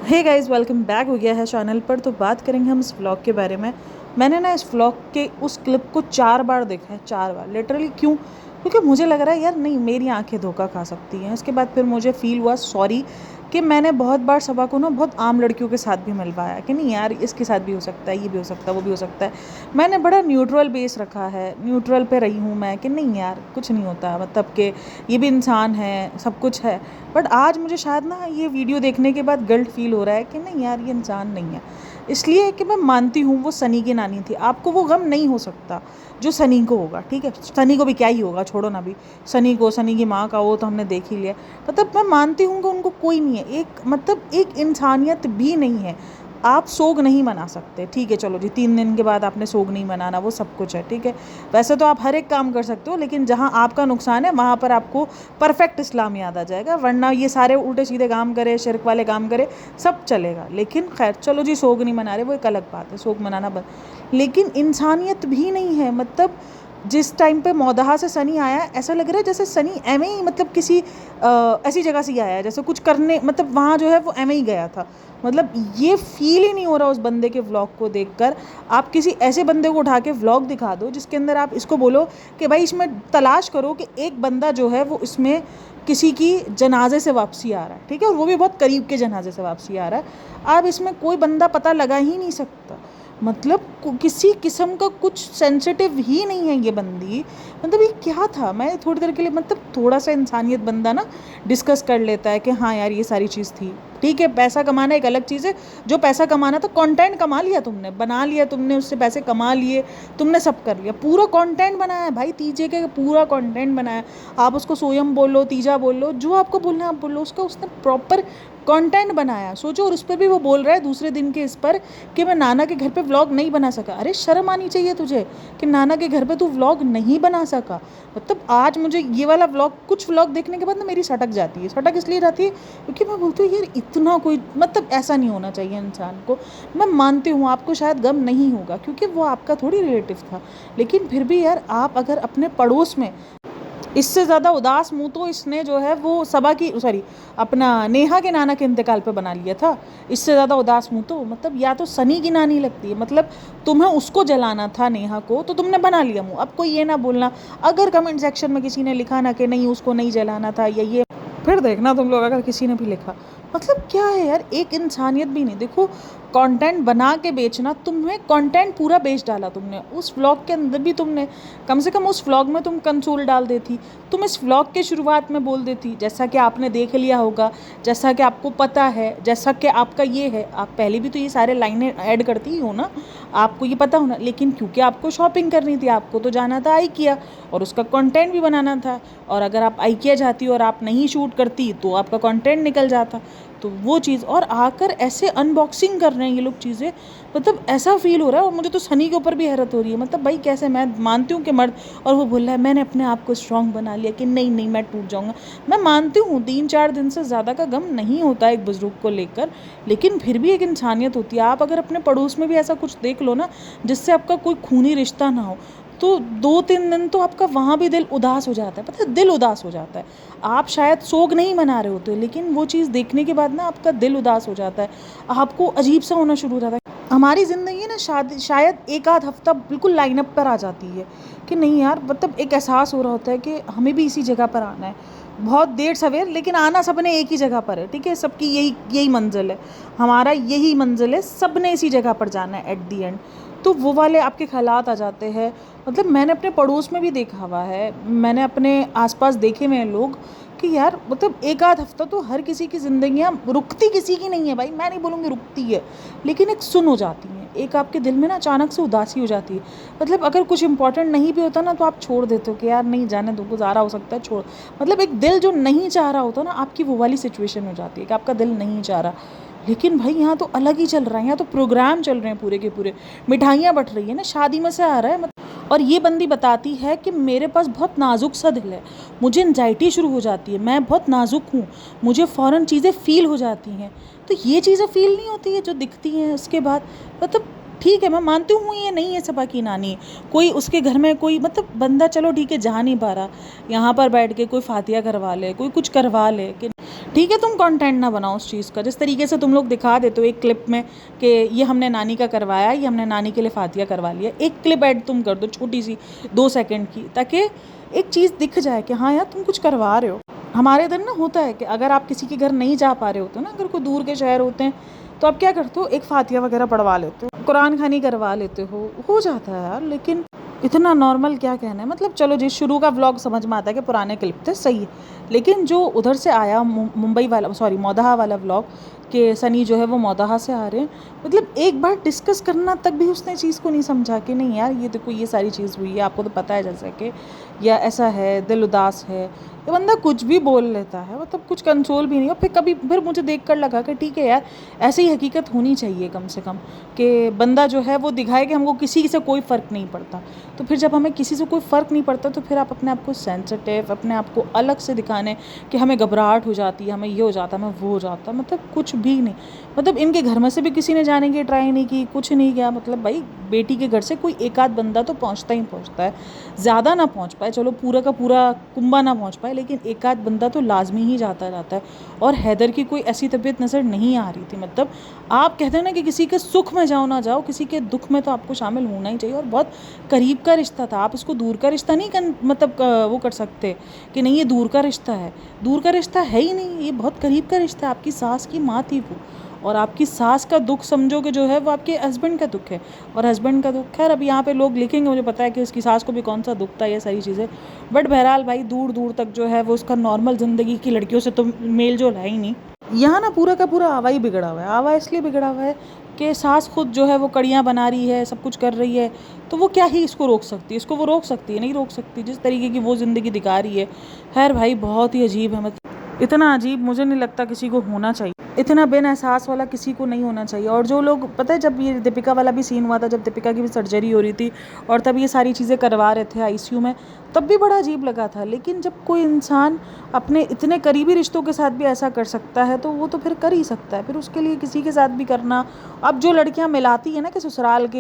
Hey guys, welcome back हो गया है चैनल पर। तो बात करेंगे हम इस व्लॉग के बारे में। मैंने ना इस व्लॉग के उस क्लिप को 4 बार देखा है, 4 बार लिटरली। क्यों? क्योंकि मुझे लग रहा है यार नहीं, मेरी आंखें धोखा खा सकती हैं। इसके बाद फिर मुझे फील हुआ सॉरी कि मैंने बहुत बार सबा को ना बहुत आम लड़कियों के साथ भी मिलवाया कि नहीं यार, इसके साथ भी हो सकता है, ये भी हो सकता है, वो भी हो सकता है। मैंने बड़ा न्यूट्रल बेस रखा है, न्यूट्रल पे रही हूँ मैं कि नहीं यार कुछ नहीं होता, मतलब कि ये भी इंसान है, सब कुछ है। बट आज मुझे शायद ना ये वीडियो देखने के बाद गिल्ट फील हो रहा है कि नहीं यार, ये इंसान नहीं है। इसलिए कि मैं मानती हूँ वो सनी की नानी थी, आपको वो गम नहीं हो सकता जो सनी को होगा। ठीक है, सनी को भी क्या ही होगा, छोड़ो ना। भी सनी को, सनी की माँ का, वो तो हमने देख ही लिया। मतलब मैं मानती हूँ कि उनको कोई नहीं है, एक मतलब एक इंसानियत भी नहीं है। आप सोग नहीं मना सकते, ठीक है, चलो जी, 3 दिन के बाद आपने सोग नहीं मनाना, वो सब कुछ है, ठीक है। वैसे तो आप हर एक काम कर सकते हो, लेकिन जहाँ आपका नुकसान है वहाँ पर आपको परफेक्ट इस्लाम याद आ जाएगा। वरना ये सारे उल्टे सीधे काम करे, शिरक वाले काम करे, सब चलेगा। लेकिन खैर चलो जी, सोग नहीं मना रहे, वो एक अलग बात है, सोग मनाना बंद। लेकिन इंसानियत भी नहीं है। मतलब जिस टाइम पे मौदहा से सनी आया, ऐसा लग रहा है जैसे सनी एवं ही, मतलब किसी ऐसी जगह से ही आया है जैसे कुछ करने, मतलब वहाँ जो है वो एवं ही गया था। मतलब ये फील ही नहीं हो रहा उस बंदे के व्लॉग को देखकर। आप किसी ऐसे बंदे को उठा के व्लॉग दिखा दो जिसके अंदर आप इसको बोलो कि भाई इसमें तलाश करो कि एक बंदा जो है वो इसमें किसी की जनाजे से वापसी आ रहा है, ठीक है, और वो भी बहुत करीब के जनाजे से वापसी आ रहा है। आप इसमें कोई बंदा पता लगा ही नहीं सकता। मतलब किसी किस्म का कुछ सेंसिटिव ही नहीं है ये बंदी। मतलब ये क्या था? मैं थोड़ी देर के लिए, मतलब थोड़ा सा इंसानियत बंदा ना डिस्कस कर लेता है कि हाँ यार ये सारी चीज़ थी, ठीक है। पैसा कमाना एक अलग चीज़ है। जो पैसा कमाना था, कंटेंट कमा लिया तुमने, बना लिया तुमने, उससे पैसे कमा लिए तुमने, सब कर लिया, पूरा कंटेंट बनाया भाई, तीजे के पूरा कंटेंट बनाया। आप उसको सोयम बोलो, तीजा बोलो, जो आपको बोलना है आप बोलो, उसका उसने प्रॉपर कंटेंट बनाया, सोचो। और उस पर भी वो बोल रहा है दूसरे दिन के इस पर कि मैं नाना के घर पे व्लॉग नहीं बना सका। अरे शर्म आनी चाहिए तुझे कि नाना के घर पे तू व्लॉग नहीं बना सका। मतलब आज मुझे ये वाला व्लॉग, कुछ व्लॉग देखने के बाद ना मेरी सटक जाती है। सटक इसलिए जाती है क्योंकि मैं बोलती हूँ यार इतना कोई, मतलब ऐसा नहीं होना चाहिए इंसान को। मैं मानती हूँ आपको शायद गम नहीं होगा क्योंकि वो आपका थोड़ी रिलेटिव था, लेकिन फिर भी यार आप अगर अपने पड़ोस में, इससे ज़्यादा उदास मुँह तो इसने जो है वो सबा की, सॉरी, अपना नेहा के नाना के इंतकाल पे बना लिया था। इससे ज़्यादा उदास मुँह तो मतलब या तो सनी की नानी लगती है। मतलब तुम्हें उसको जलाना था, नेहा को, तो तुमने बना लिया मुँह। अब कोई ये ना बोलना अगर कमेंट सेक्शन में किसी ने लिखा ना कि नहीं उसको नहीं जलाना था या ये, फिर देखना तुम लोग अगर किसी ने भी लिखा। मतलब क्या है यार, एक इंसानियत भी नहीं। देखो, कंटेंट बना के बेचना, तुम्हें कंटेंट पूरा बेच डाला तुमने। उस व्लॉग के अंदर भी तुमने कम से कम उस व्लॉग में तुम कंसोल डाल देती। तुम इस व्लॉग के शुरुआत में बोल देती, जैसा कि आपने देख लिया होगा, जैसा कि आपको पता है, जैसा कि आपका ये है। आप पहले भी तो ये सारे लाइनें ऐड करती ही हो ना, आपको ये पता होना। लेकिन क्योंकि आपको शॉपिंग करनी थी, आपको तो जाना था IKEA और उसका कंटेंट भी बनाना था। और अगर आप IKEA जाती और आप नहीं शूट करती तो आपका कंटेंट निकल जाता। तो वो चीज़, और आकर ऐसे अनबॉक्सिंग कर रहे हैं ये लोग चीज़ें। मतलब ऐसा फील हो रहा है। और मुझे तो सनी के ऊपर भी हैरत हो रही है। मतलब भाई कैसे, मैं मानती हूँ कि मर्द, और वो बोल रहा है मैंने अपने आप को स्ट्रांग बना लिया कि नहीं नहीं मैं टूट जाऊँगा। मैं मानती हूँ 3-4 दिन से ज़्यादा का गम नहीं होता एक बुजुर्ग को लेकर, लेकिन फिर भी एक इंसानियत होती है। आप अगर अपने पड़ोस में भी ऐसा कुछ देख लो ना जिससे आपका कोई खूनी रिश्ता ना हो, तो 2-3 दिन तो आपका वहाँ भी दिल उदास हो जाता है। पता है, दिल उदास हो जाता है। आप शायद सोग नहीं मना रहे होते, लेकिन वो चीज़ देखने के बाद ना आपका दिल उदास हो जाता है, आपको अजीब सा होना शुरू हो जाता है। हमारी ज़िंदगी ना शायद एक आध हफ्ता बिल्कुल लाइनअप पर आ जाती है कि नहीं यार, मतलब एक एहसास हो रहा होता है कि हमें भी इसी जगह पर आना है। बहुत देर सवेर, लेकिन आना सबने एक ही जगह पर है, ठीक है। सबकी यही यही मंजिल है, हमारा यही मंजिल है, सब ने इसी जगह पर जाना है एट दी एंड। तो वो वाले आपके ख्यालात आ जाते हैं। मतलब मैंने अपने पड़ोस में भी देखा हुआ है, मैंने अपने आसपास देखे हुए हैं लोग कि यार मतलब एक आध हफ्ता तो हर किसी की ज़िंदगियाँ रुकती, किसी की नहीं है भाई, मैं नहीं बोलूँगी रुकती है, लेकिन एक सुन हो जाती है। एक आपके दिल में ना अचानक से उदासी हो जाती है। मतलब अगर कुछ इंपॉर्टेंट नहीं भी होता ना तो आप छोड़ देते हो कि यार नहीं जाने दो, गुजारा हो सकता है, छोड़। मतलब एक दिल जो नहीं चाह रहा होता ना, आपकी वो वाली सिचुएशन हो जाती है कि आपका दिल नहीं चाह रहा। लेकिन भाई यहाँ तो अलग ही चल रहा है, यहाँ तो प्रोग्राम चल रहे हैं पूरे के पूरे, मिठाइयाँ बट रही है ना, शादी में से आ रहा है। और ये बंदी बताती है कि मेरे पास बहुत नाजुक सा दिल है, मुझे एंजाइटी शुरू हो जाती है, मैं बहुत नाजुक हूँ, मुझे फ़ौरन चीज़ें फ़ील हो जाती हैं। तो ये चीज़ें फ़ील नहीं होती है जो दिखती हैं उसके बाद। मतलब ठीक है, मैं मानती हूँ ये नहीं है सबा की नानी, कोई उसके घर में कोई, मतलब बंदा चलो ठीक है जा नहीं पा रहा, यहाँ पर बैठ के कोई फातिया करवा ले, कोई कुछ करवा ले कि ठीक है, तुम कंटेंट ना बनाओ उस चीज़ का, जिस तरीके से तुम लोग दिखा देते हो एक क्लिप में कि ये हमने नानी का करवाया, ये हमने नानी के लिए फातिया करवा लिया, एक क्लिप ऐड तुम कर दो छोटी सी 2 सेकंड की, ताकि एक चीज़ दिख जाए कि हाँ यार तुम कुछ करवा रहे हो। हमारे इधर ना होता है कि अगर आप किसी के घर नहीं जा पा रहे होते ना, अगर कोई दूर के शहर होते हैं, तो आप क्या करते हो, एक फातिया वगैरह पढ़वा लेते हो, कुरान खानी करवा लेते हो जाता है यार। लेकिन इतना नॉर्मल क्या कहना है, मतलब चलो जी शुरू का व्लॉग समझ में आता है कि पुराने क्लिप थे, सही है। लेकिन जो उधर से आया मुंबई वाला, सॉरी मौदहा वाला व्लॉग, कि सनी जो है वो मौदहा से आ रहे हैं, मतलब एक बार डिस्कस करना तक भी उसने चीज़ को नहीं समझा कि नहीं यार ये देखो ये सारी चीज़ हुई है, आपको तो पता है जैसे कि, या ऐसा है, दिल उदास है, ये बंदा कुछ भी बोल लेता है, मतलब कुछ कंट्रोल भी नहीं। और फिर मुझे देख कर लगा कि ठीक है यार, ऐसी ही हकीकत होनी चाहिए कम से कम, कि बंदा जो है वो दिखाए कि हमको किसी से कोई फ़र्क नहीं पड़ता। तो फिर जब हमें किसी से कोई फ़र्क नहीं पड़ता, तो फिर आप अपने आप को सेंसिटिव, अपने आप को अलग से दिखाने कि हमें घबराहट हो जाती है, हमें ये हो जाता है, हमें वो हो जाता है, मतलब कुछ भी नहीं। मतलब इनके घर में से भी किसी ने जाने की ट्राई नहीं की, कुछ नहीं किया। मतलब भाई बेटी के घर से कोई एक आध बंदा तो पहुंचता ही पहुंचता है, ज़्यादा ना पहुंच पाए, चलो पूरा का पूरा कुंबा ना पहुंच पाए, लेकिन एक आध बंदा तो लाजमी ही जाता है। और हैदर की कोई ऐसी तबीयत नज़र नहीं आ रही थी। मतलब आप कहते हैं ना कि किसी के सुख में जाओ ना जाओ, किसी के दुख में तो आपको शामिल होना ही चाहिए। और बहुत करीब का रिश्ता था, आप इसको दूर का रिश्ता नहीं मतलब वो कर सकते कि नहीं ये दूर का रिश्ता है। दूर का रिश्ता है ही नहीं, ये बहुत करीब का रिश्ता है। आपकी सास की माँ थी वो, और आपकी सास का दुख समझो कि जो है वो आपके हस्बैंड का दुख है, और हस्बैंड का दुख। खैर अब यहाँ पे लोग लिखेंगे, मुझे पता है कि उसकी सास को भी कौन सा दुख था, ये सारी चीज़ें। बट बहरहाल भाई दूर दूर तक जो है वो उसका नॉर्मल ज़िंदगी की लड़कियों से तो मेल जोल है ही नहीं। यहाँ ना पूरा का पूरा आवा ही बिगड़ा हुआ है। आवा इसलिए बिगड़ा हुआ है कि सास खुद जो है वो कड़ियाँ बना रही है, सब कुछ कर रही है, तो वो क्या ही इसको रोक सकती है? इसको वो रोक सकती है? नहीं रोक सकती, जिस तरीके की वो ज़िंदगी दिखा रही है। खैर भाई बहुत ही अजीब है, मतलब इतना अजीब मुझे नहीं लगता किसी को होना चाहिए, इतना बेएहसास वाला किसी को नहीं होना चाहिए। और जो लोग, पता है जब ये दीपिका वाला भी सीन हुआ था, जब दीपिका की भी सर्जरी हो रही थी और तब ये सारी चीज़ें करवा रहे थे आईसीयू में, तब भी बड़ा अजीब लगा था। लेकिन जब कोई इंसान अपने इतने करीबी रिश्तों के साथ भी ऐसा कर सकता है, तो वो तो फिर कर ही सकता है। फिर उसके लिए किसी के साथ भी करना, अब जो लड़कियां मिलाती है ना कि ससुराल का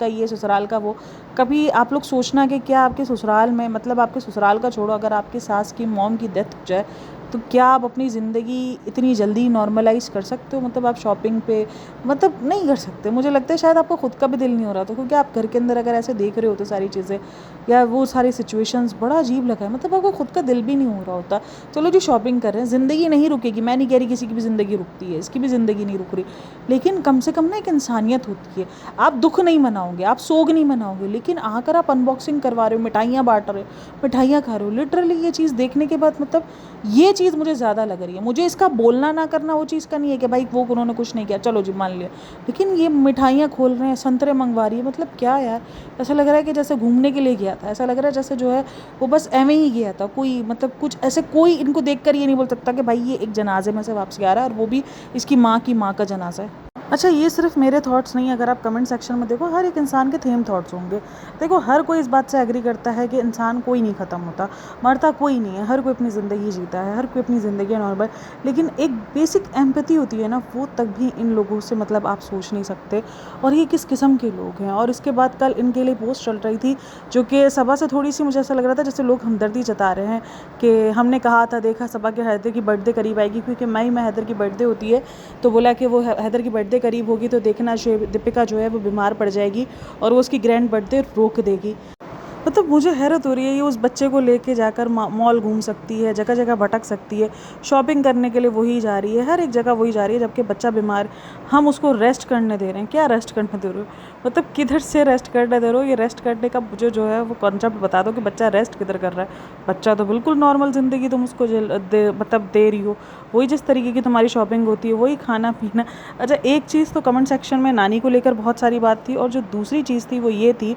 ये, ससुराल का वो, कभी आप लोग सोचना कि क्या आपके ससुराल में, मतलब आपके ससुराल का छोड़ो, अगर आपके सास की मॉम की डेथ हो जाए, तो क्या आप अपनी ज़िंदगी इतनी जल्दी नॉर्मलाइज़ कर सकते हो? मतलब आप शॉपिंग पे, मतलब नहीं कर सकते। मुझे लगता है शायद आपको खुद का भी दिल नहीं हो रहा था, क्योंकि आप घर के अंदर अगर ऐसे देख रहे होते सारी चीज़ें या वो सारी सिचुएशंस, बड़ा अजीब लगा है। मतलब आपको खुद का दिल भी नहीं हो रहा होता। चलो जी शॉपिंग कर रहे हैं, ज़िंदगी नहीं रुकेगी, मैं नहीं कह रही किसी की भी ज़िंदगी रुकती है, इसकी भी ज़िंदगी नहीं रुक रही, लेकिन कम से कम ना एक इंसानियत होती है। आप दुख नहीं मनाओगे, आप सोग नहीं मनाओगे, लेकिन आकर आप अनबॉक्सिंग करवा रहे हो, मिठाइयाँ बांट रहे हो, मिठाइयाँ खा रहे हो। लिटरली ये चीज़ देखने के बाद, मतलब ये चीज़ मुझे ज़्यादा लग रही है। मुझे इसका बोलना ना करना वो चीज़ का नहीं है कि भाई वो उन्होंने कुछ नहीं किया, चलो जी मान लिया, लेकिन ये मिठाइयाँ खोल रहे हैं, संतरे मंगवा रही है, मतलब क्या यार। ऐसा लग रहा है कि जैसे घूमने के लिए गया था, ऐसा लग रहा है जैसे जो है वो बस एवं ही गया था। कोई मतलब कुछ ऐसे, कोई इनको देख कर ये नहीं बोल सकता कि भाई ये एक जनाजे में से वापस आ रहा है, और वो भी इसकी माँ की माँ का जनाजा है। अच्छा ये सिर्फ मेरे थॉट्स नहीं, अगर आप कमेंट सेक्शन में देखो, हर एक इंसान के सेम थॉट्स होंगे। देखो हर कोई इस बात से एग्री करता है कि इंसान कोई नहीं ख़त्म होता, मरता कोई नहीं है, हर कोई अपनी ज़िंदगी जीता है, हर कोई अपनी ज़िंदगी नॉर्मल। लेकिन एक बेसिक एम्पैथी होती है ना, वो तक भी इन लोगों से मतलब आप सोच नहीं सकते। और ये किस किस्म के लोग हैं। और इसके बाद कल इनके लिए पोस्ट चल रही थी, जो कि सबा से थोड़ी सी मुझे ऐसा लग रहा था जैसे लोग हमदर्दी जता रहे हैं कि हमने कहा था, देखा सबा के हैदर की बर्थडे करीब आएगी, क्योंकि मई में हैदर की बर्थडे होती है, तो बोला कि वो हैदर की बर्थडे करीब होगी तो देखना दीपिका जो है वो बीमार पड़ जाएगी और वो उसकी ग्रैंड बर्थडे रोक देगी। मतलब मुझे हैरत हो रही है, ये उस बच्चे को लेके जाकर मॉल घूम सकती है, जगह जगह भटक सकती है, शॉपिंग करने के लिए वही जा रही है, हर एक जगह वही जा रही है, जबकि बच्चा बीमार, हम उसको रेस्ट करने दे रहे हैं। क्या रेस्ट करने दे रहे हो? मतलब किधर से रेस्ट करने दे रहे हो? ये रेस्ट करने का मुझे जो है वो कॉन्सेप्ट बता दो कि बच्चा रेस्ट किधर कर रहा है। बच्चा तो बिल्कुल नॉर्मल ज़िंदगी तुम उसको मतलब दे रही हो, वही जिस तरीके की तुम्हारी शॉपिंग होती है, वही खाना पीना। अच्छा एक चीज़ तो कमेंट सेक्शन में नानी को लेकर बहुत सारी बात थी, और जो दूसरी चीज़ थी वो ये थी,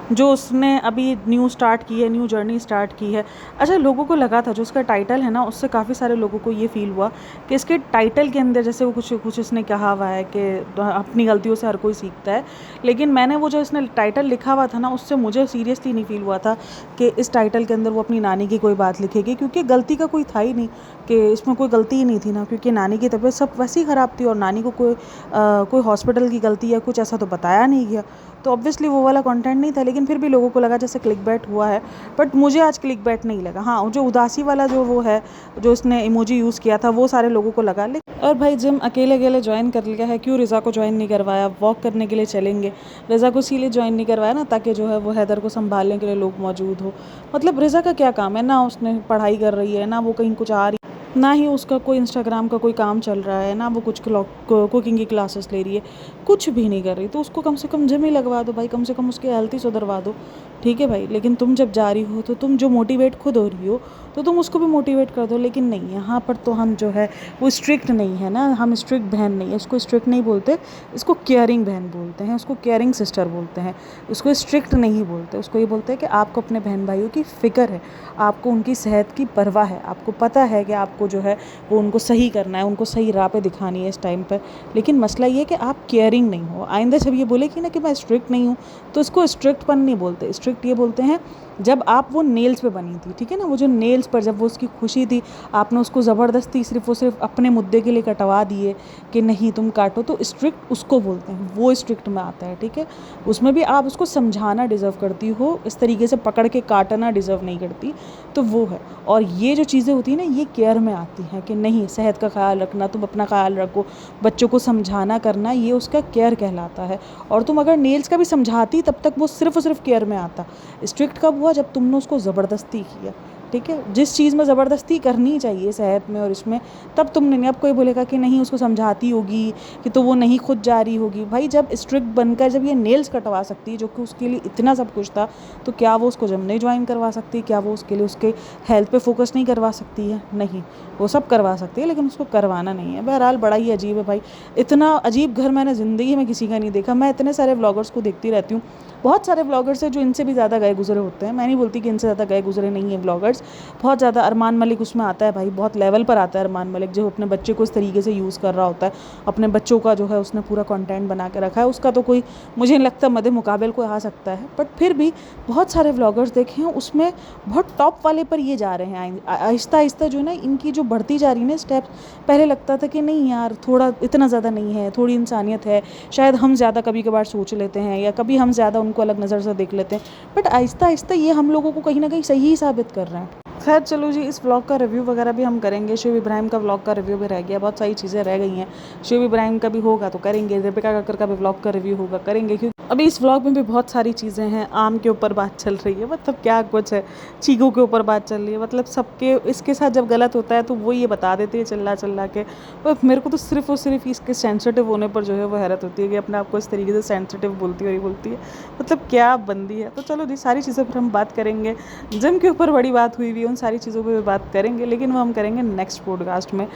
जो उसने अभी न्यू स्टार्ट की है, न्यू जर्नी स्टार्ट की है। अच्छा लोगों को लगा था, जो उसका टाइटल है ना, उससे काफ़ी सारे लोगों को ये फील हुआ कि इसके टाइटल के अंदर जैसे वो कुछ इसने कहा हुआ है कि अपनी गलतियों से हर कोई सीखता है। लेकिन मैंने वो जो इसने टाइटल लिखा हुआ था ना, उससे मुझे सीरियसली नहीं फील हुआ था कि इस टाइटल के अंदर वो अपनी नानी की कोई बात लिखेगी, क्योंकि गलती का कोई था ही नहीं, कि इसमें कोई गलती ही नहीं थी ना, क्योंकि नानी की तबीयत सब वैसी ख़राब थी और नानी को कोई हॉस्पिटल की गलती या कुछ ऐसा तो बताया नहीं गया। तो ऑब्वियसली वो वाला कंटेंट नहीं था, लेकिन फिर भी लोगों को लगा जैसे क्लिकबैट हुआ है। बट मुझे आज क्लिकबैट नहीं लगा। हाँ, जो उदासी वाला जो वो है, जो उसने इमोजी यूज़ किया था, वो सारे लोगों को लगा। लेकिन और भाई जिम अकेले अकेले ज्वाइन कर लिया है, क्यों रिज़ा को ज्वाइन नहीं करवाया? वॉक करने के लिए चलेंगे, रिज़ा को इसीलिए ज्वाइन नहीं करवाया ना, ताकि जो है वो हैदर को संभालने के लिए लोग मौजूद हो। मतलब रिज़ा का क्या काम है? ना उसने पढ़ाई कर रही है, ना वो कहीं कुछ आ रही, ना ही उसका कोई इंस्टाग्राम का कोई काम चल रहा है, ना वो कुछ कुकिंग की क्लासेस ले रही है, कुछ भी नहीं कर रही। तो उसको कम से कम जिम ही लगवा दो भाई, कम से कम उसकी हेल्थ ही सुधरवा दो, ठीक है भाई। लेकिन तुम जब जा रही हो तो तुम जो मोटिवेट खुद हो रही हो तो तुम उसको भी मोटिवेट कर दो। लेकिन नहीं, यहाँ पर तो हम जो है वो स्ट्रिक्ट नहीं है ना, हम स्ट्रिक्ट बहन नहीं है, इसको स्ट्रिक्ट नहीं बोलते, इसको केयरिंग बहन बोलते हैं, उसको केयरिंग सिस्टर बोलते हैं, उसको स्ट्रिक्ट नहीं बोलते। उसको ये बोलते हैं कि आपको अपने बहन भाइयों की फ़िक्र है, आपको उनकी सेहत की परवाह है, आपको पता है कि आपको जो है वो उनको सही करना है, उनको सही राह पे दिखानी है इस टाइम पर। लेकिन मसला ये है कि आप केयरिंग नहीं हो। आइंदा जब ये बोले कि ना कि मैं स्ट्रिक्ट नहीं हूँ, तो इसको स्ट्रिक्टपन नहीं बोलते, स्ट्रिक्ट ये बोलते हैं जब आप वो नेल्स पे बनी थी, ठीक है ना, वो जो नेल्स पर जब वो उसकी खुशी थी, आपने उसको ज़बरदस्ती सिर्फ अपने मुद्दे के लिए कटवा दिए कि नहीं तुम काटो, तो स्ट्रिक्ट उसको बोलते हैं, वो स्ट्रिक्ट में आता है, ठीक है। उसमें भी आप उसको समझाना डिज़र्व करती हो, इस तरीके से पकड़ के काटना डिज़र्व नहीं करती, तो वो है। और ये जो चीज़ें होती हैं ना, ये केयर में आती हैं कि नहीं सेहत का ख्याल रखना, तुम अपना ख्याल रखो, बच्चों को समझाना करना, ये उसका केयर कहलाता है। और तुम अगर नेल्स का भी समझाती तब तक वो सिर्फ और सिर्फ केयर में आता। स्ट्रिक्ट कब हुआ? जब तुमने उसको ज़बरदस्ती किया, ठीक है। जिस चीज़ में ज़बरदस्ती करनी चाहिए सेहत में और इसमें, तब तुमने नहीं। अब कोई बोलेगा कि नहीं उसको समझाती होगी कि तो वो नहीं खुद जा रही होगी। भाई जब स्ट्रिक्ट बनकर जब ये नेल्स कटवा सकती है, जो कि उसके लिए इतना सब कुछ था, तो क्या वो उसको जिम नहीं ज्वाइन करवा सकती? क्या वो उसके लिए उसके हेल्थ पे फोकस नहीं करवा सकती है? नहीं, वो सब करवा सकती है, लेकिन उसको करवाना नहीं है। बहरहाल बड़ा ही अजीब है भाई, इतना अजीब घर मैंने ज़िंदगी में किसी का नहीं देखा। मैं इतने सारे व्लॉगर्स को देखती रहती हूँ, बहुत सारे व्लॉगर्स हैं जो इनसे भी ज़्यादा गए गुजरे होते हैं। मैं नहीं बोलती कि इनसे ज़्यादा गए गुजरे नहीं है व्लॉगर्स, बहुत ज़्यादा। अरमान मलिक उसमें आता है भाई, बहुत लेवल पर आता है अरमान मलिक, जो अपने बच्चे को इस तरीके से यूज़ कर रहा होता है, अपने बच्चों का जो है उसने पूरा कंटेंट बना के रखा है। उसका तो कोई मुझे नहीं लगता मदे मुकाबले को आ सकता है। बट फिर भी बहुत सारे व्लॉगर्स देखे हैं, उसमें बहुत टॉप वाले पर ये जा रहे हैं। आहिस्ता आहिस्ता जो है ना इनकी जो बढ़ती जा रही है ना स्टेप्स, पहले लगता था कि नहीं यार थोड़ा इतना ज़्यादा नहीं है, थोड़ी इंसानियत है, शायद हम ज़्यादा कभी कभार सोच लेते हैं, या कभी हम ज़्यादा उनको अलग नज़र से देख लेते हैं। बट आहिस्ता आहिस्ता ये हम लोगों को कहीं ना कहीं सही ही साबित कर रहे हैं। खैर चलो जी, इस व्लॉग का रिव्यू वगैरह भी हम करेंगे। शुएब इब्राहिम का व्लॉग का रिव्यू भी रह गया, बहुत सारी चीज़ें रह गई हैं। शुएब इब्राहिम का भी होगा तो करेंगे, दीपिका कक्कर का भी व्लॉग का रिव्यू होगा, करेंगे। क्योंकि अभी इस व्लॉग में भी बहुत सारी चीज़ें हैं। आम के ऊपर बात चल रही है, मतलब क्या कुछ है, चीकू के ऊपर बात चल रही है, मतलब सबके इसके साथ जब गलत होता है तो वो ये बता देते हैं चिल्ला चिल्ला के। पर मेरे को तो सिर्फ और सिर्फ इसके सेंसिटिव होने पर जो है वो हैरत होती है कि अपने आप को इस तरीके से सेंसिटिव बोलती है, बोलती है, मतलब क्या बंदी है। तो चलो जी, सारी चीज़ों पर हम बात करेंगे। जिम के ऊपर बड़ी बात हुई हुई है, उन सारी चीज़ों पर भी बात करेंगे, लेकिन वो हम करेंगे नेक्स्ट पॉडकास्ट में।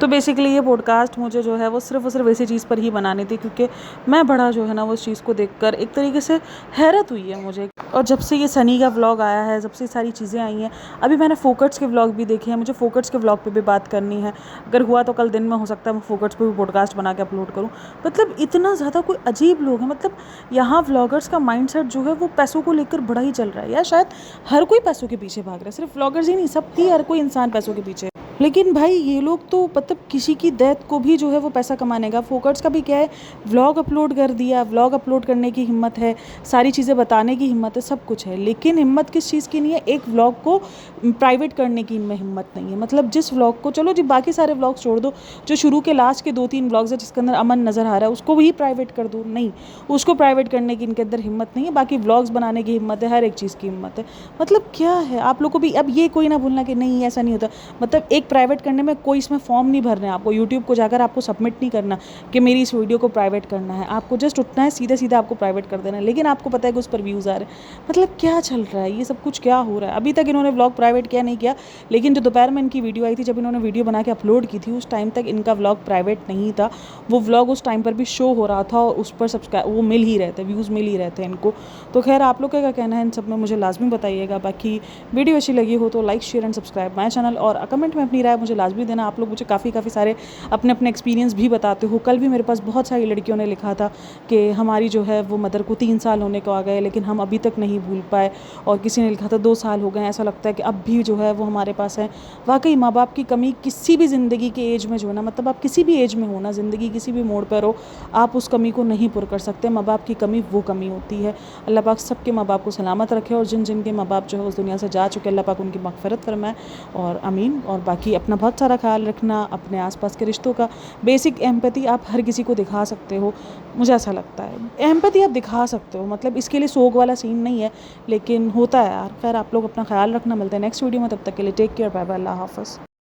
तो बेसिकली ये पॉडकास्ट मुझे जो है वो सिर्फ और सिर्फ इसी चीज़ पर ही बनानी थी, क्योंकि मैं बड़ा जो है ना वो उस चीज़ को देखकर एक तरीके से हैरत हुई है मुझे। और जब से ये सनी का व्लॉग आया है, जब से सारी चीज़ें आई हैं, अभी मैंने फोकट्स के व्लॉग भी देखे हैं, मुझे फोकट्स के व्लॉग पे भी बात करनी है। अगर हुआ तो कल दिन में हो सकता है मैं फोकट्स पे भी पॉडकास्ट बना के अपलोड करूँ। मतलब इतना ज़्यादा कोई अजीब लोग हैं, मतलब यहाँ व्लॉगर्स का माइंडसेट जो है वो पैसों को लेकर बड़ा ही चल रहा है। या शायद हर कोई पैसों के पीछे भाग रहा है, सिर्फ व्लॉगर्स ही नहीं, सबकी हर कोई इंसान पैसों के पीछे। लेकिन भाई ये लोग तो मतलब किसी की डेथ को भी जो है वो पैसा कमाने का। फोकट्स का भी क्या है, व्लॉग अपलोड कर दिया, व्लॉग अपलोड करने की हिम्मत है, सारी चीज़ें बताने की हिम्मत है, सब कुछ है, लेकिन हिम्मत किस चीज़ की नहीं है, एक व्लॉग को प्राइवेट करने की इनमें हिम्मत नहीं है। मतलब जिस व्लॉग को, चलो जी बाकी सारे व्लॉग्स छोड़ दो, जो शुरू के लास्ट के 2-3 व्लॉग्स है जिसके अंदर अमन नज़र आ रहा है उसको भी प्राइवेट कर दो, नहीं, उसको प्राइवेट करने की इनके अंदर हिम्मत नहीं है। बाकी व्लॉग्स बनाने की हिम्मत है, हर एक चीज़ की हिम्मत है। मतलब क्या है, आप लोग को भी अब ये कोई ना भूलना कि नहीं ऐसा नहीं होता। मतलब एक प्राइवेट करने में कोई इसमें फॉर्म नहीं भरना है आपको, यूट्यूब को जाकर आपको सबमिट नहीं करना कि मेरी इस वीडियो को प्राइवेट करना है, आपको जस्ट उठना है, सीधे सीधे आपको प्राइवेट कर देना है। लेकिन आपको पता है कि उस पर व्यूज़ आ रहे हैं। मतलब क्या चल रहा है, ये सब कुछ क्या हो रहा है। अभी तक इन्होंने व्लॉग प्राइवेट किया नहीं किया, लेकिन जो दोपहर में इनकी वीडियो आई थी, जब इन्होंने वीडियो बना के अपलोड की थी, उस टाइम तक इनका व्लॉग प्राइवेट नहीं था। वो व्लॉग उस टाइम पर भी शो हो रहा था और उस पर सब्सक्राइब वो मिल ही रहे थे, व्यूज़ मिल ही रहे थे इनको। तो खैर आप लोग का क्या कहना है इन सब में मुझे लाजमी बताइएगा। बाकी वीडियो अच्छी लगी हो तो like share and subscribe my channel, और कमेंट में अपनी अपनी राय मुझे लाजमी देना। आप लोग मुझे काफ़ी सारे अपने अपने एक्सपीरियंस भी बताते हो। कल भी मेरे पास बहुत सारी लड़कियों ने लिखा था कि हमारी जो है वो मदर को 3 साल होने को आ गए लेकिन हम अभी तक नहीं भूल पाए, और किसी ने लिखा था 2 साल हो गए, ऐसा लगता है कि अब भी जो है वो हमारे पास है। वाकई माँ बाप की कमी किसी भी ज़िंदगी के एज में जो है ना, मतलब आप किसी भी एज में हो ना, ज़िंदगी किसी भी मोड़ पर हो, आप उस कमी को नहीं पूरा कर सकते। माँ बाप की कमी वो कमी होती है। अल्लाह पाक सबके माँ बाप को सलामत रखे, और जिन जिन के माँ बाप जो है उस दुनिया से जा चुके, अल्लाह पाक उनकी मग़फ़िरत फरमाए, और आमीन। और बाकी अपना बहुत सारा ख्याल रखना, अपने आसपास के रिश्तों का बेसिक एम्पैथी आप हर किसी को दिखा सकते हो, मुझे ऐसा लगता है। एम्पैथी आप दिखा सकते हो, मतलब इसके लिए सोग वाला सीन नहीं है, लेकिन होता है यार। खैर, आप लोग अपना ख्याल रखना, मिलते हैं नेक्स्ट वीडियो में, तब तक के लिए टेक केयर, बाय बाय, अल्लाह हाफ़िज़।